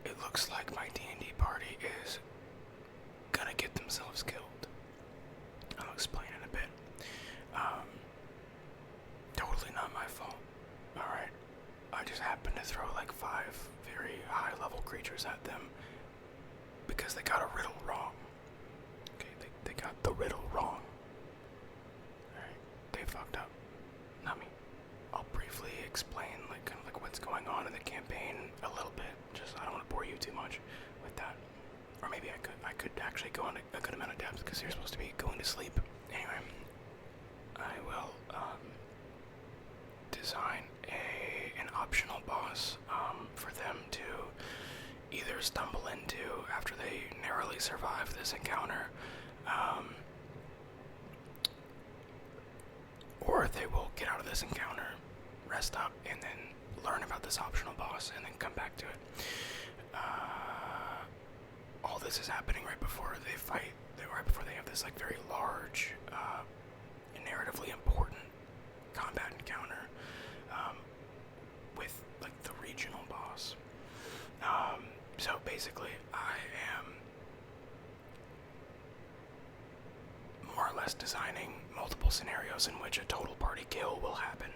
this. It looks like my D&D party is gonna get themselves killed. I'll explain in a bit. Totally not my fault. Alright. I just happened to throw like 5 very high level creatures at them because they got a riddle wrong. Okay, they got the riddle wrong. Alright, they fucked up. Not me. I'll briefly explain kind of what's going on in the campaign a little bit. Just I don't want to bore you too much with that. Or maybe I could actually go on a good amount of depth because you're supposed to be going to sleep. Anyway, I will design an optional boss for them to either stumble into after they narrowly survive this encounter, or they will get out of this encounter, rest up, and then learn about this optional boss, and then come back to it. All this is happening right before they fight, right before they have this very large, and narratively important combat encounter with the regional boss. So basically, I am more or less designing multiple scenarios in which a total party kill will happen.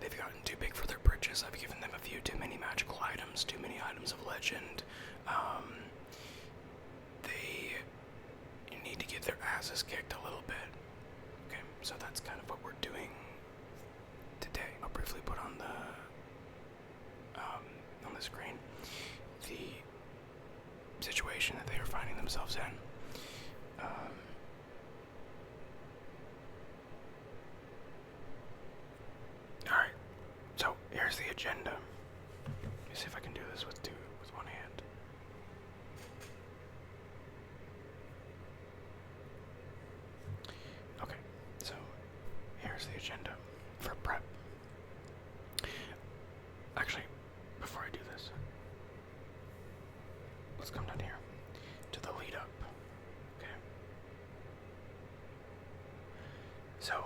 They've gotten too big for their britches. I've given them a few too many magical items, too many items of legend. They need to get their asses kicked a little bit. Okay, so that's kind of what we're doing today. I'll briefly put on the screen the situation that they are finding themselves in. Alright, so here's the agenda. Let me see if I can do this with one hand. Okay, so here's the agenda for prep. Actually, before I do this, let's come down here to the lead up. Okay. So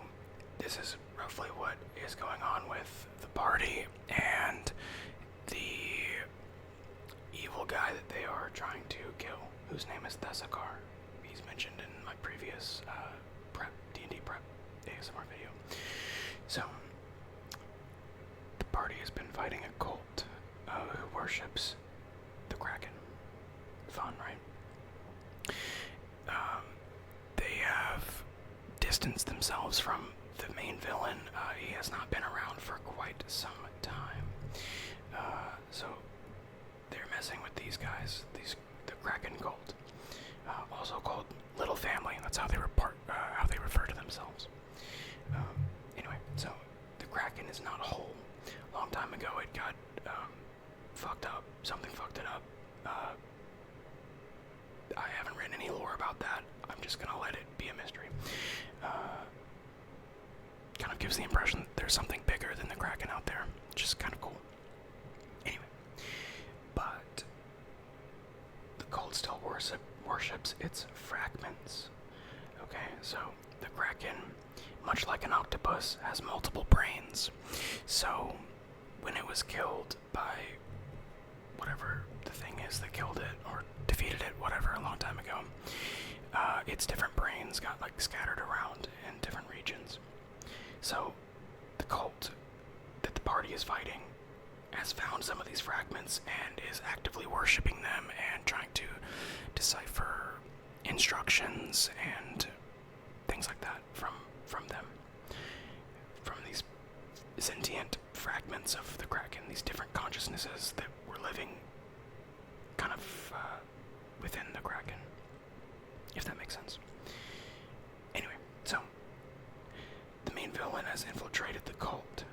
this is roughly what is going on with the party and the evil guy that they are trying to kill, whose name is Thessakar. He's mentioned in my previous D&D prep ASMR video. So the party has been fighting a cult who worships the Kraken. Fun, right? They have distanced themselves from the main villain. He has not been around for quite some time. So they're messing with these guys, the Kraken cult, also called Little Family. That's how they how they refer to themselves. Anyway, so the Kraken is not whole. A long time ago, it got fucked up. Something fucked it up. I haven't written any lore about that. I'm just gonna let it be a mystery. Kind of gives the impression that there's something bigger than the Kraken out there, which is kind of cool. Anyway, but the cult still worships its fragments. Okay, so the Kraken, much like an octopus, has multiple brains. So when it was killed by whatever the thing is that killed it or defeated it, whatever, a long time ago, its different brains got scattered around in different regions. So the cult that the party is fighting has found some of these fragments and is actively worshipping them and trying to decipher instructions and things like that from them, from these sentient fragments of the Kraken, these different consciousnesses that were living kind of within the Kraken, if that makes sense. Anyway, so the main villain has infiltrated the cult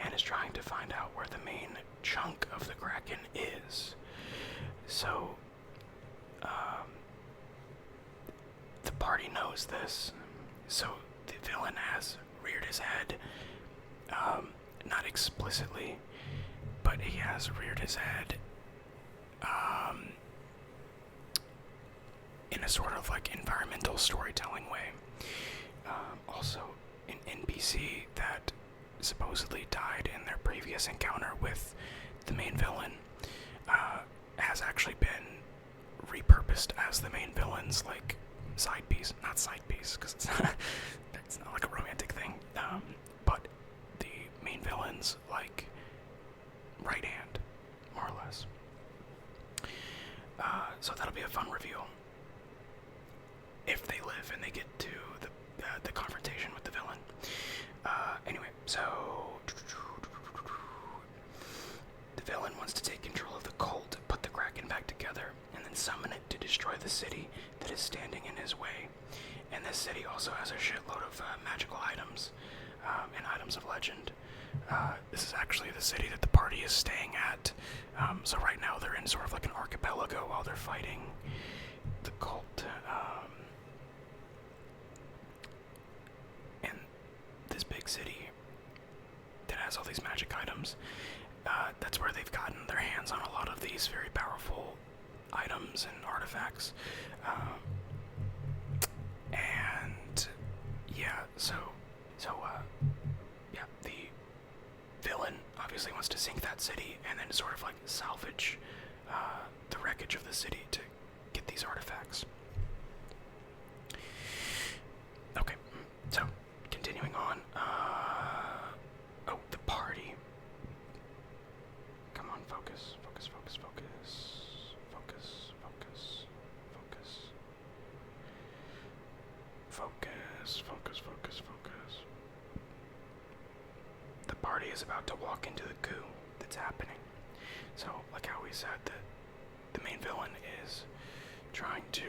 and is trying to find out where the main chunk of the Kraken is. So the party knows this, so the villain has reared his head, not explicitly, but he has reared his head in a sort of environmental storytelling way. Also, an NPC that supposedly died in their previous previous encounter with the main villain has actually been repurposed as the main villain's like side piece. Not side piece, because it's not like a romantic thing. But the main villain's like right hand, more or less. So that'll be a fun reveal if they live and they get to the confrontation with the villain. Anyway, so the villain wants to take control of the cult, put the Kraken back together, and then summon it to destroy the city that is standing in his way. And this city also has a shitload of magical items and items of legend. This is actually the city that the party is staying at. So right now they're in sort of like an archipelago while they're fighting the cult. And this big city that has all these magic items, that's where they've gotten their hands on a lot of these very powerful items and artifacts. And yeah, yeah, the villain obviously wants to sink that city and then sort of like salvage the wreckage of the city to get these artifacts. Okay, so continuing on. Oh, the party. Come on, focus. The party is about to walk into the coup that's happening. So, like how we said that the main villain is trying to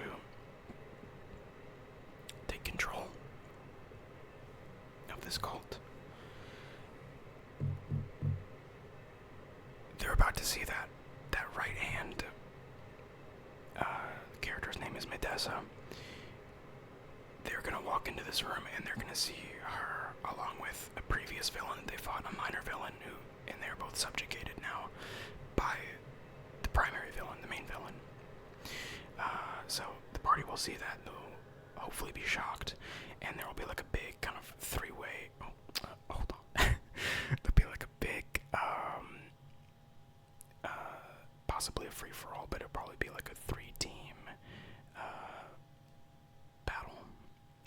take control of this cult. They're about to see that right hand. The character's name is Medessa. They're gonna walk into this room and they're gonna see her along with a previous villain they fought, a minor villain and they're both subjugated now by the primary villain, the main villain. So the party will see that, they'll hopefully be shocked, and there will be like a big kind of three-way, hold on, there'll be like a big, possibly a free-for-all, but it'll probably be like a three-team, battle,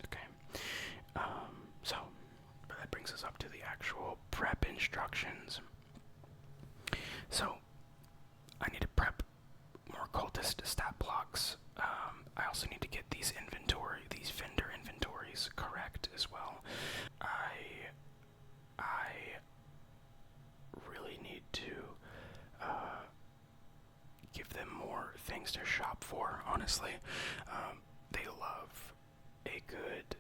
okay, so, but that brings us up to the actual prep instructions. So, I need to prep more cultist stat blocks. I also need to get these vendor inventories correct as well. I really need to give them more things to shop for, honestly. They love a good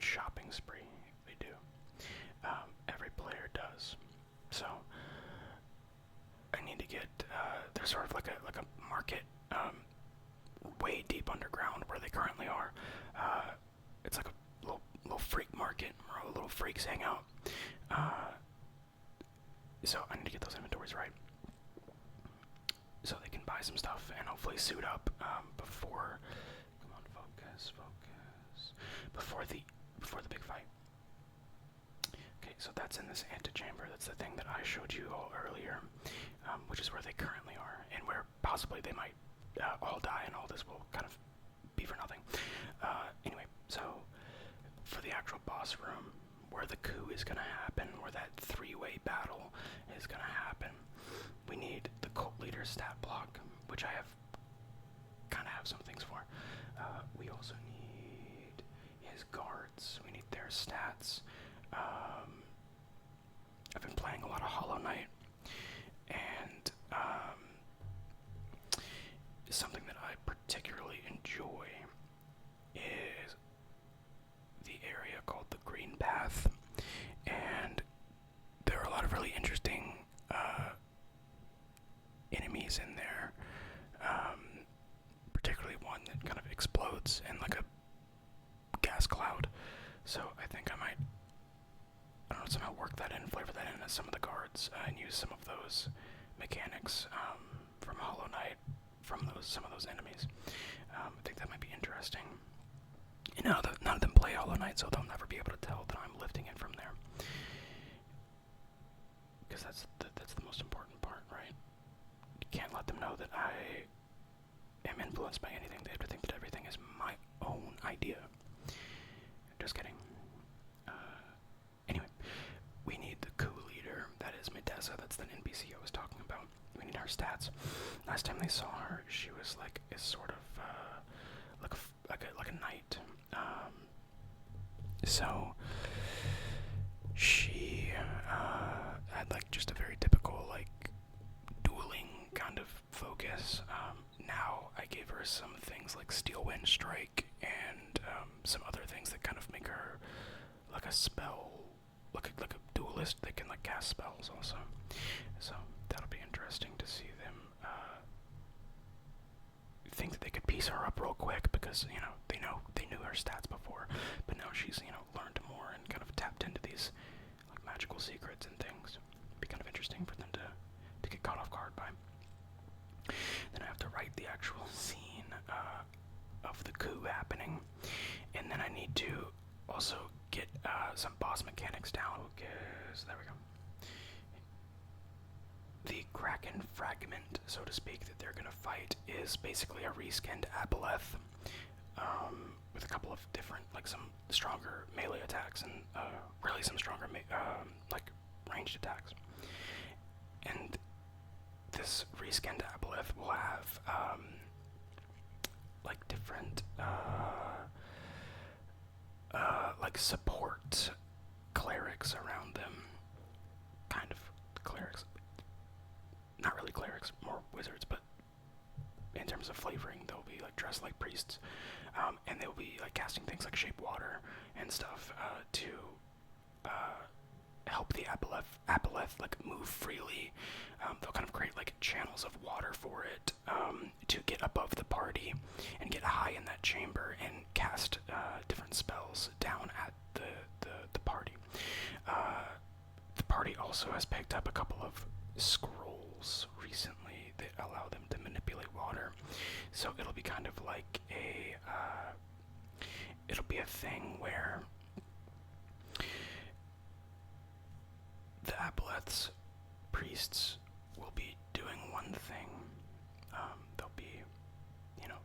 shopping spree. They do. Every player does. So I need to get there's sort of like a market way deep underground where they currently are. It's like a little freak market where all the little freaks hang out. So I need to get those inventories right, so they can buy some stuff and hopefully suit up before. Come on, focus. Before the big fight. Okay, so that's in this antechamber. That's the thing that I showed you all earlier, which is where they currently are, and where possibly they might all die, and all this will kind of be for nothing. Anyway, so for the actual boss room, where the coup is going to happen, where that three-way battle is going to happen, we need the cult leader stat block, which I kind of have some things for. We also need his guards. We need their stats. I've been playing a lot of Hollow Knight, and something that I particularly enjoy is the area called the Green Path, and there are a lot of really interesting enemies in there, particularly one that kind of explodes in like a gas cloud. So I think I might, somehow work that in, flavor that in as some of the guards, and use some of those mechanics from Hollow Knight from some of those enemies. I think that might be interesting. You know, none of them play Hollow Knight, so they'll never be able to tell that I'm lifting it from there. because that's the most important part, right? You can't let them know that I am influenced by anything. They have to think that everything is my own idea. Just kidding. Anyway, we need the coup leader. That is Medessa. That's the NPC I was talking about. We need her stats. Last time they saw her, she was like a sort of like a knight. So she had like just a very typical like dueling kind of focus. Now I gave her some things like Steel Wind Strike and some other things that kind of make her like a spell, like a duelist that can like cast spells also. So that'll be interesting to see them think that they could piece her up real quick, because they knew her stats before, but now she's learned more and kind of tapped into these like magical secrets and things. It'd be kind of interesting for them to get caught off guard by. Then I have to write the actual scene of the coup happening, and then I need to also get some boss mechanics down. Okay, so there we go. The Kraken fragment, so to speak, that they're gonna fight is basically a reskinned Aboleth, with a couple of different, like some stronger melee attacks and really some stronger like ranged attacks. And this reskinned Aboleth will have like different like support clerics around them, kind of clerics. Not really clerics, more wizards, but in terms of flavoring, they'll be like dressed like priests, and they'll be like casting things like shape water and stuff to help the Aboleth like move freely. They'll kind of create like channels of water for it to get above the party and get high in that chamber and cast different spells down at the party. The party also has picked up a couple of scrolls recently that allow them to manipulate water, so it'll be kind of like it'll be a thing where the Aboleth's priests will be doing one thing. They'll be,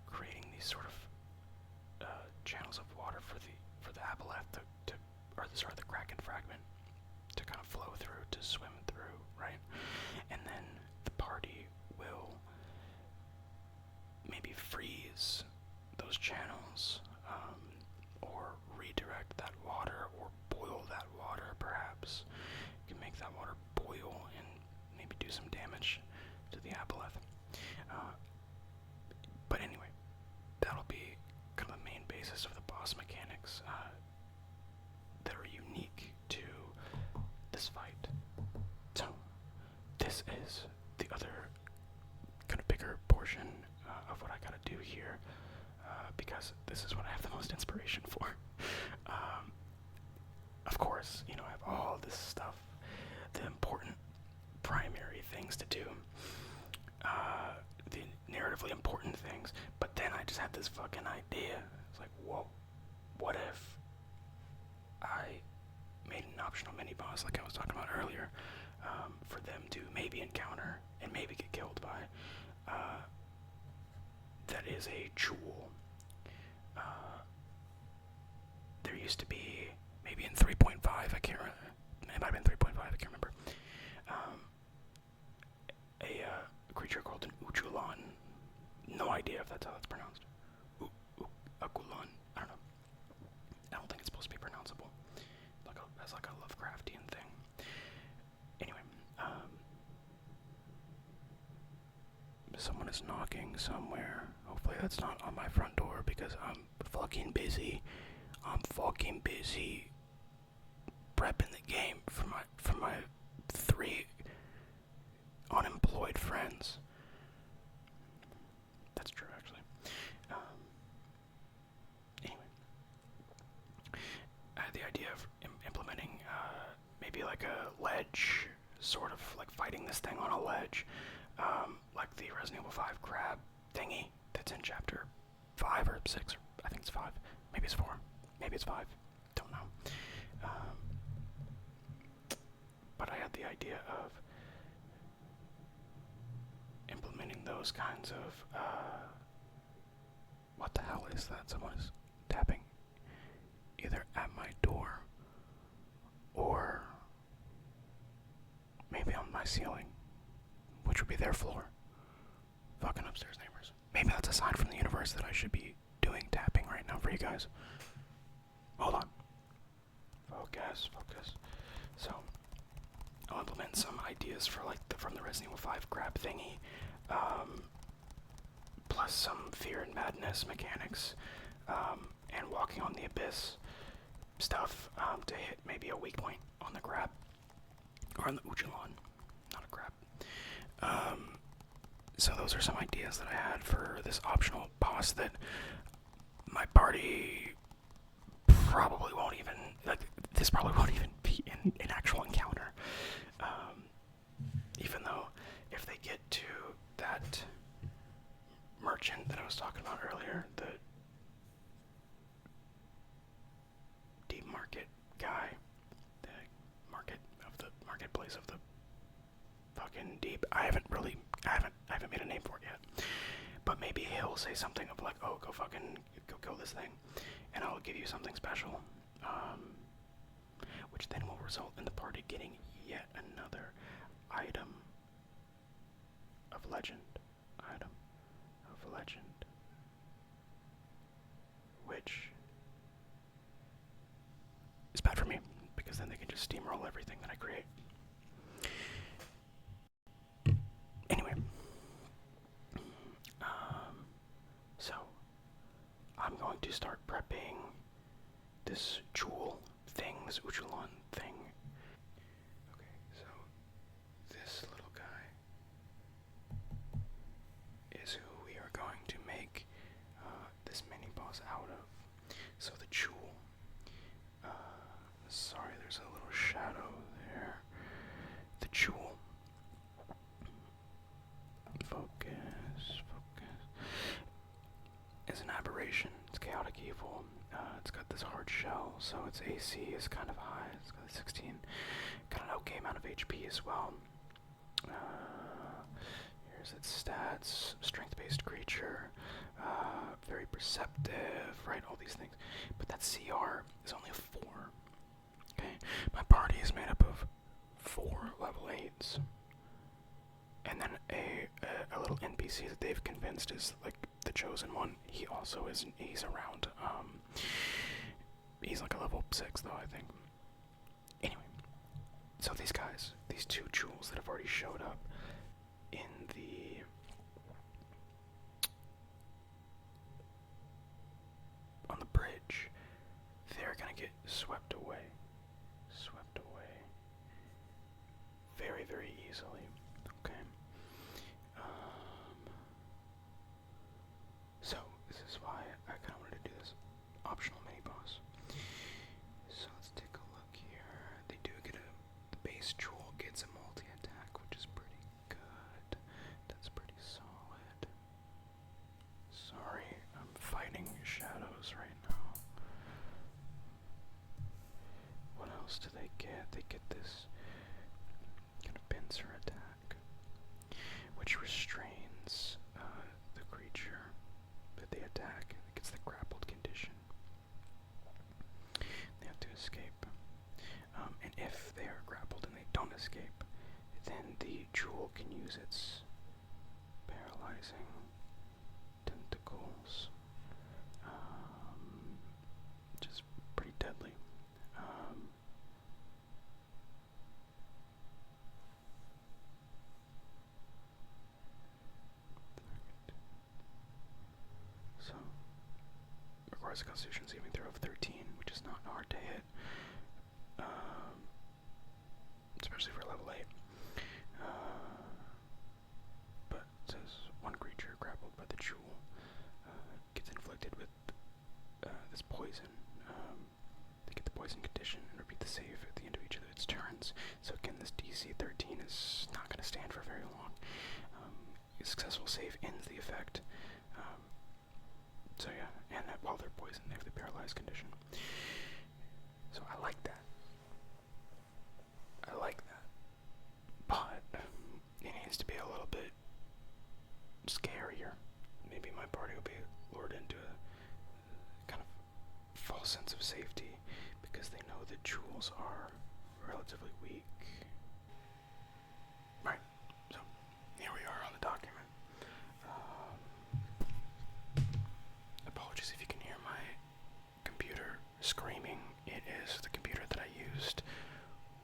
creating these sort of channels of water for the Aboleth or the Kraken fragment to kind of flow through, to swim through, right? And then the party will maybe freeze those channels, or redirect that water, or boil that water, perhaps. You can make that water boil and maybe do some damage to the Aboleth. But anyway, that'll be kind of the main basis of the boss mechanics that are unique to this fight. So, this is the other kind of bigger portion of what I gotta do here, because this is what I have the most inspiration for. Of course, I have all this stuff, the important primary things to do, the narratively important things, but then I just had this fucking idea. It's like, whoa, what if I made an optional mini-boss like I was talking about earlier, for them to maybe encounter and maybe get killed by, that is a jewel. There used to be, maybe in 3.5, I can't remember, it might have been 3.5, I can't remember, a creature called an Uchulan. No idea if that's how it's pronounced. Akulan. I don't know. I don't think it's supposed to be pronounceable. That's like a Lovecraftian thing. Anyway, someone is knocking somewhere. Hopefully that's not on my front door, because I'm fucking busy. I'm fucking busy prepping the game for my 3 unemployed friends. That's true, actually. Anyway, I had the idea of implementing maybe like a ledge, sort of like fighting this thing on a ledge, like the Resident Evil 5 crab thingy that's in chapter 5 or 6, or I think it's 5, maybe it's 4, maybe it's 5, don't know. But I had the idea of implementing those kinds of, what the hell is that? Someone is tapping either at my door or maybe on my ceiling, which would be their floor. Fucking upstairs neighbors. Maybe that's a sign from the universe that I should be doing tapping right now for you guys. Hold on. Focus. So, I'll implement some ideas for like from the Resident Evil 5 grab thingy, plus some fear and madness mechanics, and walking on the abyss stuff to hit maybe a weak point on the grab or on the Ujulon, not a grab. So those are some ideas that I had for this optional boss that my party probably won't even, like, this probably won't even be an actual encounter. Even though if they get to that merchant that I was talking about earlier, the deep market guy, the marketplace of the fucking deep, I haven't made a name for it yet. But maybe he'll say something of like, oh, go kill this thing, and I'll give you something special, which then will result in the party getting yet another item of legend, which is bad for me, because then they can just steamroll everything that I create. Anyway, so I'm going to start prepping this jewel thing, this Ujulon thing. Okay, so this little guy is who we are going to make this mini boss out of. So the jewel. Sorry, there's a little shadow there. The jewel. Focus. Is an aberration. It's chaotic evil. It's got this hard shell, so its AC is kind of high. It's got 16. Got an okay amount of HP as well. Here's its stats. Strength-based creature. Very perceptive, right? All these things. But that CR is only a 4. Okay? My party is made up of 4 level 8s. And then a little NPC that they've convinced is like the chosen one. He also isn't. He's around. He's like a level 6 though, I think. Anyway, so these guys, these 2 jewels that have already showed up in the on the bridge, they're gonna get swept away very, very easily. Okay. So this is why I kind of wanted to do this optional mini boss. So let's take a look here. They do get the base jewel gets a multi-attack, which is pretty good. That's pretty solid. Sorry, I'm fighting shadows right now. What else do they get? They get this kind of pincer attack, which restrains the creature that they attack. It gets the grappled condition. They have to escape. And if they are grappled and they don't escape, then the jewel can use its paralyzing tentacles, which is pretty deadly. So, requires a Constitution saving throw of 13, which is not hard to hit, especially for level 8. But it says one creature grappled by the jewel gets inflicted with this poison. They get the poison condition and repeat the save at the end of each of its turns. So again, this DC 13 is not going to stand for very long. A successful save ends the effect. So yeah, and while they're poisoned, they have the paralyzed condition. So I like that. jewels are relatively weak. Right, so here we are on the document. Apologies if you can hear my computer screaming. It is the computer that I used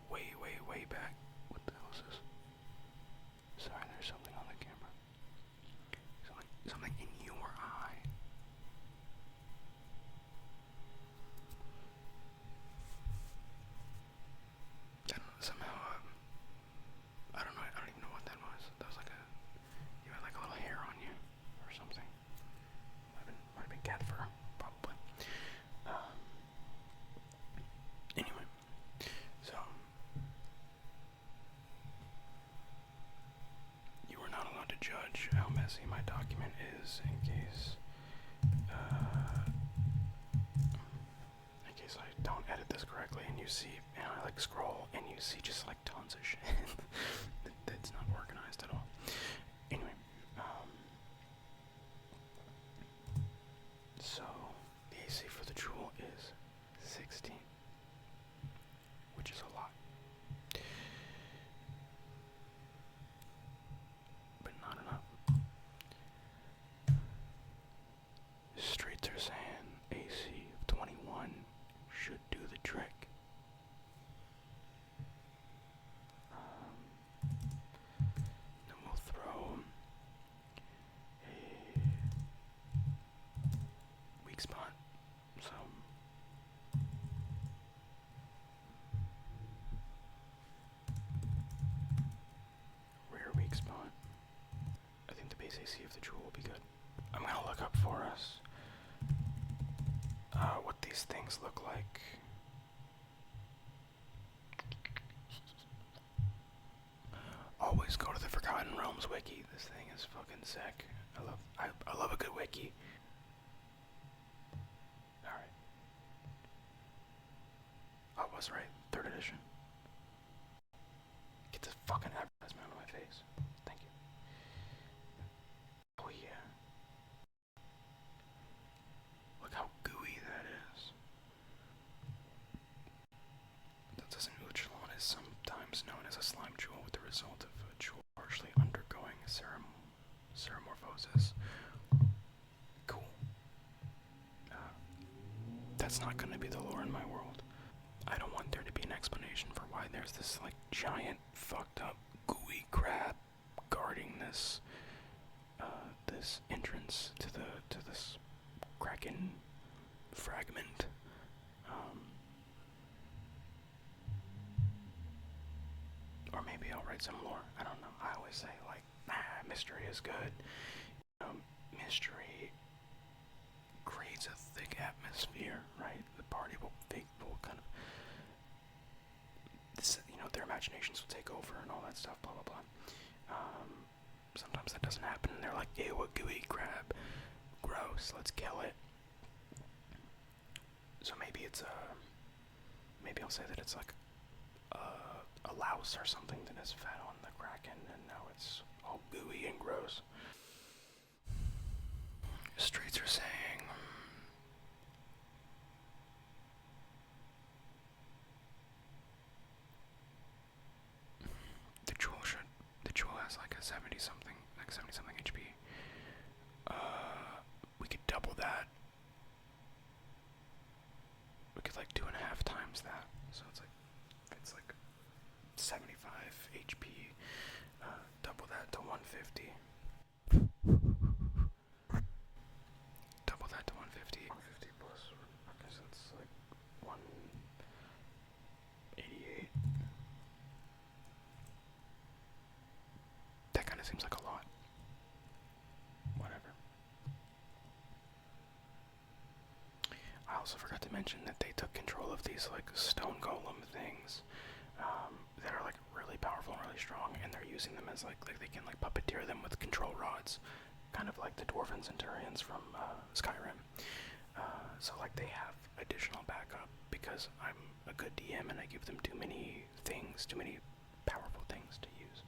way back. What the hell is this? Sorry, there's something on the camera. Something in your eye. I don't know, somehow, I don't know, I don't even know what that was. That was like you had like a little hair on you, or something. Might have been cat fur, probably. Anyway, so, you are not allowed to judge how messy my document is in case I don't edit this correctly and you see, and I like scroll and you see just like tons of shit that's not organized at all. Anyway, so the AC for the jewel is 16, which is a lot, but not enough. Streets are saying AC of 21 should do the trick. Then we'll throw a weak spot. So rear weak spot. I think the base AC of the jewel will be good. I'm gonna look up for us what these things look like. Always go to the Forgotten Realms wiki. This thing is fucking sick. I love a good wiki. Alright. I was right. 3rd edition. Get this fucking advertisement out of my face. Thank you. Oh yeah. Look how gooey that is. Thus an Uchlon is sometimes known as a slime jewel with the result of a jewel partially undergoing ceremorphosis. Cool. That's not going to be the lore in my world. I don't want there to be an explanation for why there's this like giant fucked up gooey crab guarding this this entrance to this kraken fragment. Or maybe I'll write some lore. I don't know. I always say like, mystery is good. Mystery creates a thick atmosphere, right? The party will kind of, their imaginations will take over and all that stuff, blah blah blah. Sometimes that doesn't happen. They're like, ew, a gooey crab, gross. Let's kill it. So maybe maybe I'll say that it's like a louse or something that has fed on the kraken, and now it's all gooey and gross. Streets are saying the jewel has like a 70 something HP. We could double that. We could like 2.5 times that. So it's like 75 HP. Double that to 150. Double that to 150. 150 plus, I guess that's like 188. That kind of seems like a lot. Whatever. I also forgot to mention that they took control of these like stone golem things that are like really powerful and really strong, and they're using them as like they can like puppeteer them with control rods, kind of like the dwarven centurions from Skyrim. So like they have additional backup because I'm a good DM and I give them too many powerful things to use.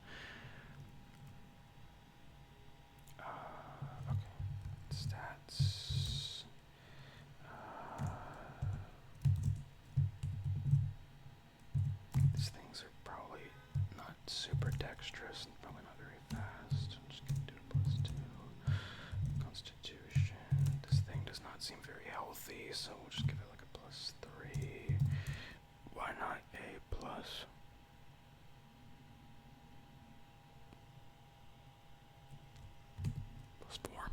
Okay, stats. super dexterous and probably not very fast. I'm just gonna do a +2. Constitution. This thing does not seem very healthy, so we'll just give it like a +3. Why not a plus? +4.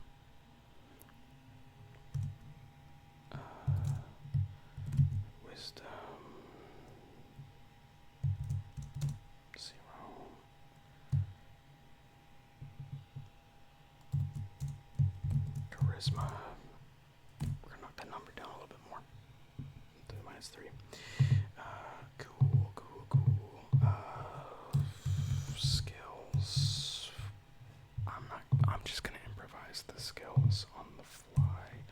Wisdom. 0. Charisma. We're gonna knock that number down a little bit more. -3. Cool. Skills. I'm just gonna improvise the skills on the fly.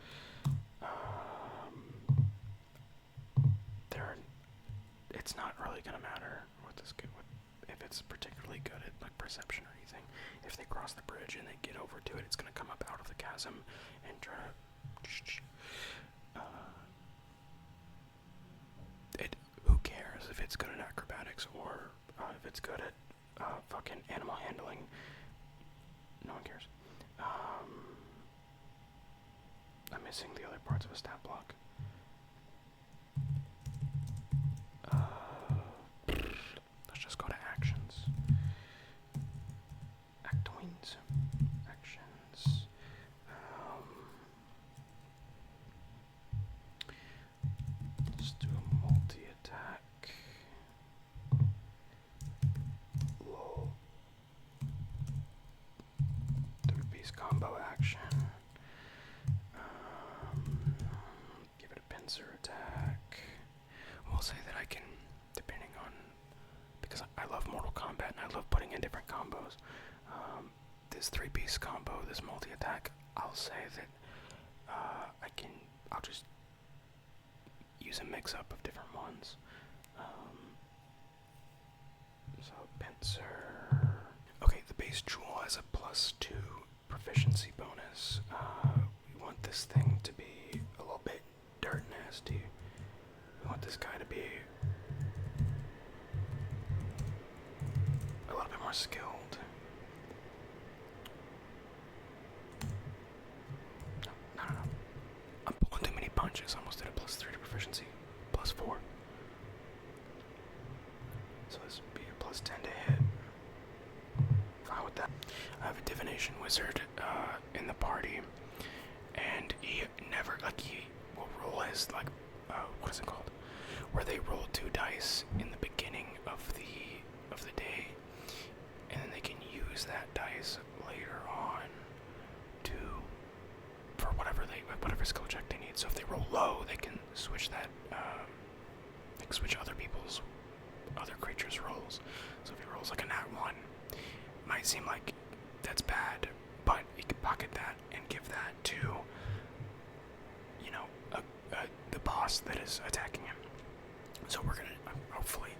It's not really gonna matter what this if it's particularly good at like perception or anything. If they cross the bridge and they get over to it, it's gonna come up out of the chasm and try to. Who cares if it's good at acrobatics or if it's good at fucking animal handling? No one cares. I'm missing the other parts of a stat block. Let's just go to actions. Actoins. Actions. Let's do a multi-attack. Lol. 3-piece combo action. Give it a pincer attack. We'll say that I can, depending on, because I love Mortal Kombat and I love putting in different combos. This 3-piece combo, this multi-attack, I'll say that I'll just use a mix-up of different ones. So, pincer. Okay, the base jewel has a +2 proficiency bonus. We want this thing to be a little bit dirt nasty. We want this guy to be a little bit more skilled. No. I'm pulling too many punches. I almost did a +3 to proficiency. +4. So this would be a +10 to hit. Fine with that. I have a divination wizard in the party, and he never, he will roll his, what is it called? Where they roll 2 dice in the beginning of the day, and then they can use that dice later on for whatever skill check they need. So if they roll low, they can switch that, switch other creatures' rolls. So if he rolls like a nat 1, might seem like that's bad, but he can pocket that and give that to, the boss that is attacking him. So we're gonna, hopefully,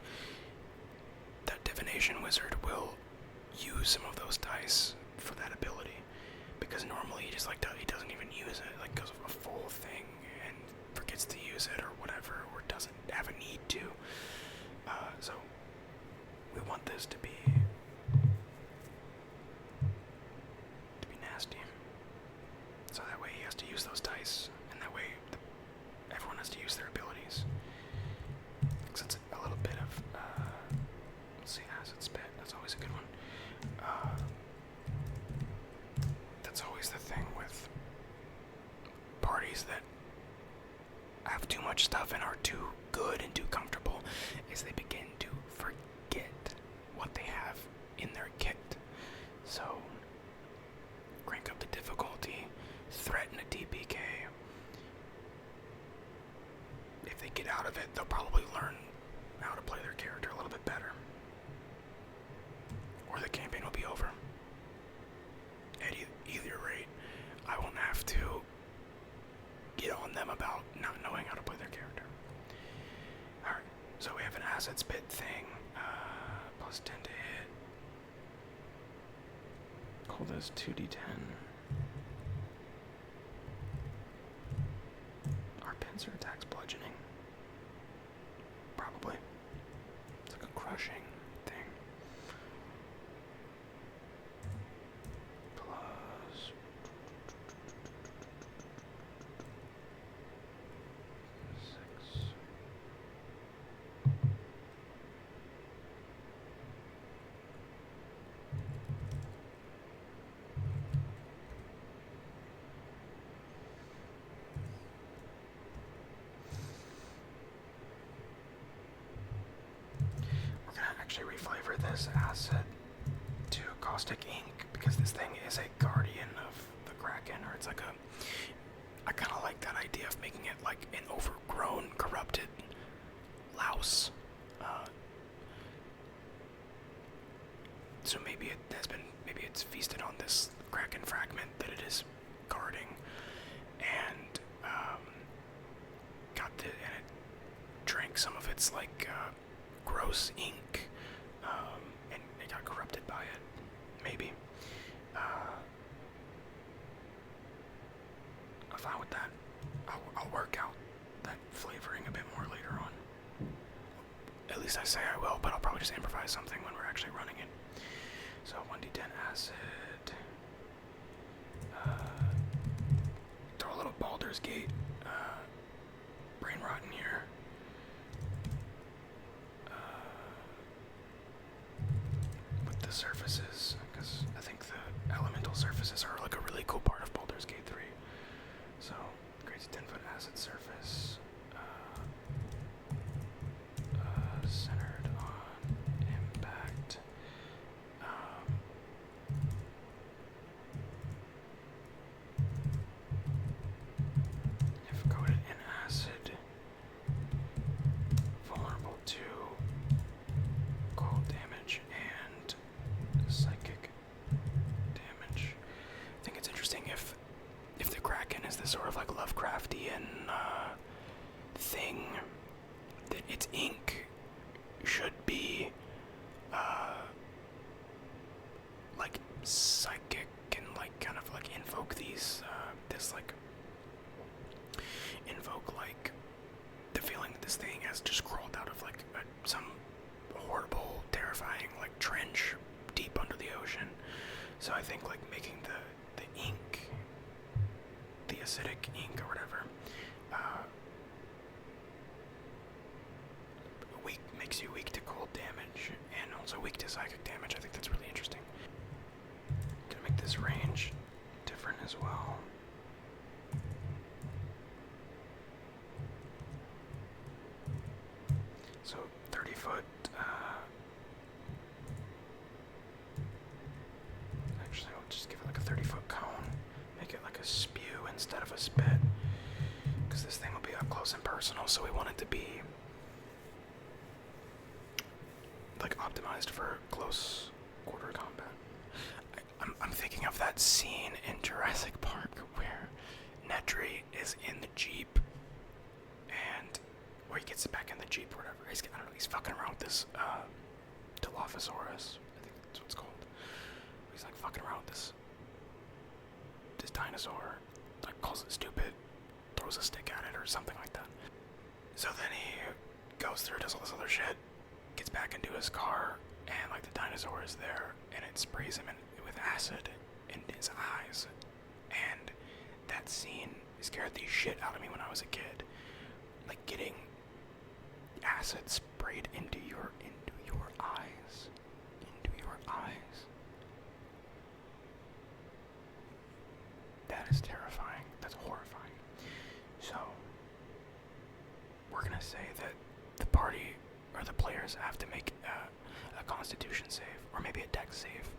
that divination wizard will use some of those dice for that ability, because normally he just he doesn't even use it, goes a full thing and forgets to use it or whatever, or doesn't have a need to. So we want this to be nasty. So that way he has to use those dice, and that way everyone has to use their abilities. Because it's a little bit of, let's see, acid spit. That's always a good one. That's always the thing with parties that have too much stuff and are too good and too comfortable, is they begin to forget what they have in their kit. So crank up the difficulty, threaten a DPK. If they get out of it, they'll probably learn how to play their character a little bit better. Or the campaign will be over. At either rate, I won't have to get on them about not knowing how to play their character. Alright, so we have an acid spit thing, +10 to hit. Call this 2d10. Our pincer attacks bludgeoning. Probably. It's like a crushing thing. transfer this acid to caustic ink because this thing is a guardian of the Kraken, or it's like a. I kind of like that idea of making it like an overgrown, corrupted louse. So maybe it's feasted on this Kraken fragment that it is guarding, and and it drank some of its like gross ink, and it got corrupted by it. Maybe. I'm fine with that. I'll work out that flavoring a bit more later on. At least I say I will, but I'll probably just improvise something when we're actually running it. So 1d10 acid. Throw a little Baldur's Gate brain rot in here. With the surfaces, because I think the elemental surfaces are like a really cool part of Baldur's Gate 3. So creates a 10-foot acid surface. Centered on impact. If coated in acid, vulnerable to cold damage and psychic damage. I think it's interesting if the Kraken is this sort of like Lovecraftian thing, that its ink should be like psychic and like kind of like invoke the feeling that this thing has just crawled out of like some horrible, terrifying like trench deep under the ocean. So I think like making the ink, the acidic ink or whatever, makes you weak to cold damage and also weak to psychic damage. I think that's really interesting. Gonna make this range different as well. So 30 foot. Actually, I'll just give it like a 30-foot cone. Make it like a spew instead of a spit, because this thing will be up close and personal. So we want it to be like optimized for close quarter combat. I'm thinking of that scene in Jurassic Park where Nedry is in the Jeep, and or he gets back in the Jeep or whatever. I don't know, he's fucking around with this Dilophosaurus. I think that's what it's called. He's like fucking around with this dinosaur, like calls it stupid, throws a stick at it or something like that. So then he goes through, does all this other shit, gets back into his car, and like the dinosaur is there, and it sprays him with acid in his eyes. And that scene scared the shit out of me when I was a kid. Like getting acid sprayed into your eyes. Into your eyes. That is terrifying. That's horrifying. So we're gonna say that the party or the players have to make a Constitution save, or maybe a Dex save.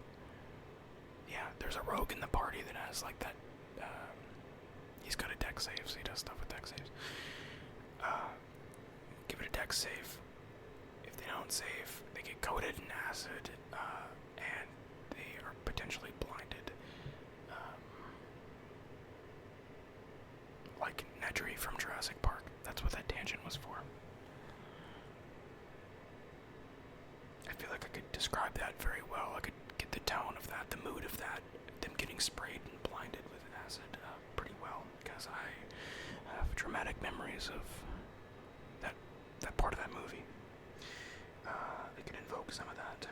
Yeah, there's a rogue in the party that has like that. He's got a Dex save, so he does stuff with Dex saves. Give it a Dex save. If they don't save, they get coated in acid, and they are potentially blinded. Like Nedry from Jurassic Park. That's what that tangent was for. I feel like I could describe that very well. I could get the tone of that, the mood of that, them getting sprayed and blinded with acid pretty well, because I have dramatic memories of that part of that movie. I could invoke some of that.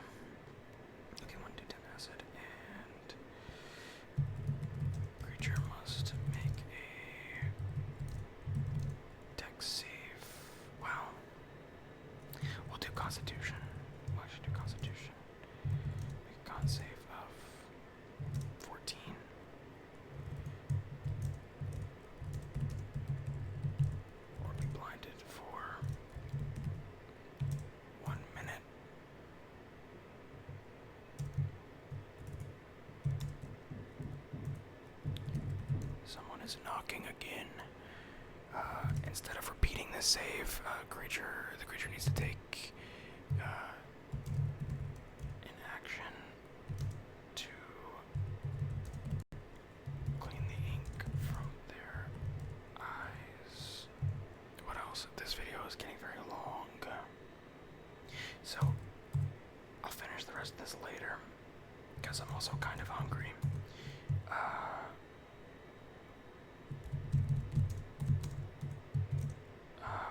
Okay, 1d10 acid, and creature must make a Dex save. Wow. We'll do Constitution. Well, I should do Constitution. Make a con save of 14. Or be blinded for 1 minute. is knocking again. Instead of repeating this save, the creature needs to take an action to clean the ink from their eyes. What else? This video is getting very long. So, I'll finish the rest of this later, because I'm also kind of hungry.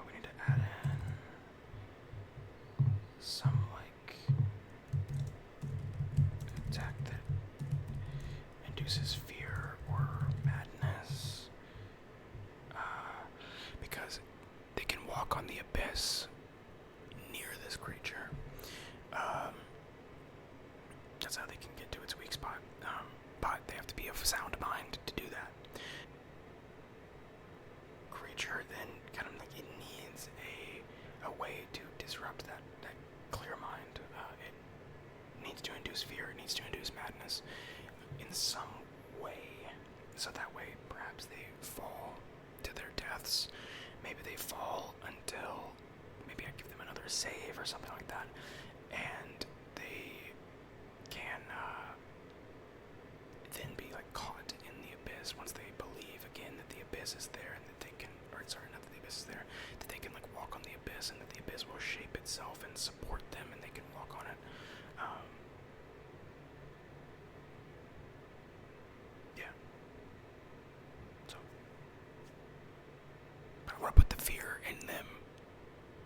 We need to add in some, like, attack that induces fear or madness. Because they can walk on the abyss near this creature. That's how they can get to its weak spot. But they have to be of sound mind to do that. Creature then kind of like it needs a way to disrupt that clear mind. It needs to induce fear. It needs to induce madness in some way. So that way, perhaps they fall to their deaths. Maybe they fall until maybe I give them another save or something like that, and they can then be like caught in the abyss once they believe again that the abyss is there and that they can, or sorry, not that the abyss is there, that they can like walk on the abyss and that the abyss will shape itself and support them and they can walk on it. Yeah. So, but I want to put the fear in them.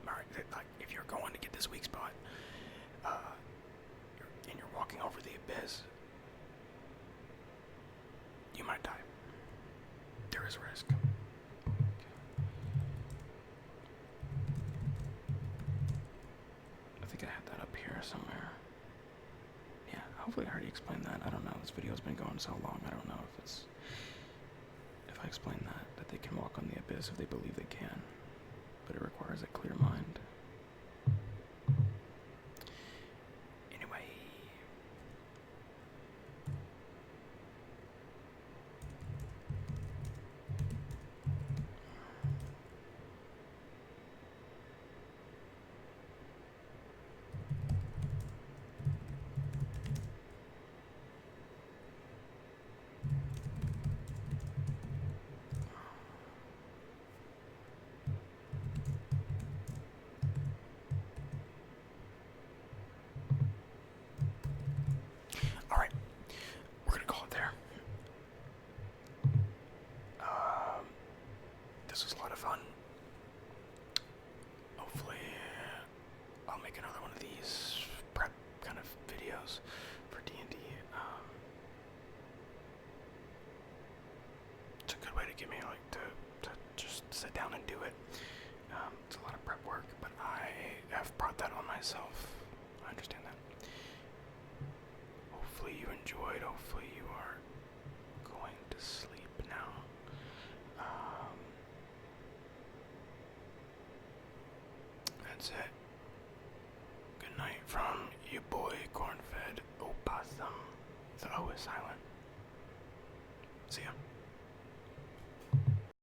Alright, like if you're going to get this weak spot, and you're walking over the abyss, you might die. There is a risk. I think I had that up here somewhere. Yeah, hopefully I already explained that. I don't know. This video's been going so long. I don't know if I explain that they can walk on the abyss if they believe they can. But it requires a clear mind. Anyway. Alright, we're gonna call it there. This was a lot of fun. Hopefully, I'll make another one of these prep kind of videos for D&D. It's a good way to get me like to just sit down and do it. It's a lot of prep work, but I have brought that on myself. I understand that. Hopefully you enjoyed. Hopefully you are going to sleep now. That's it. Good night from your boy Cornfed Opossum. The O is silent. See ya.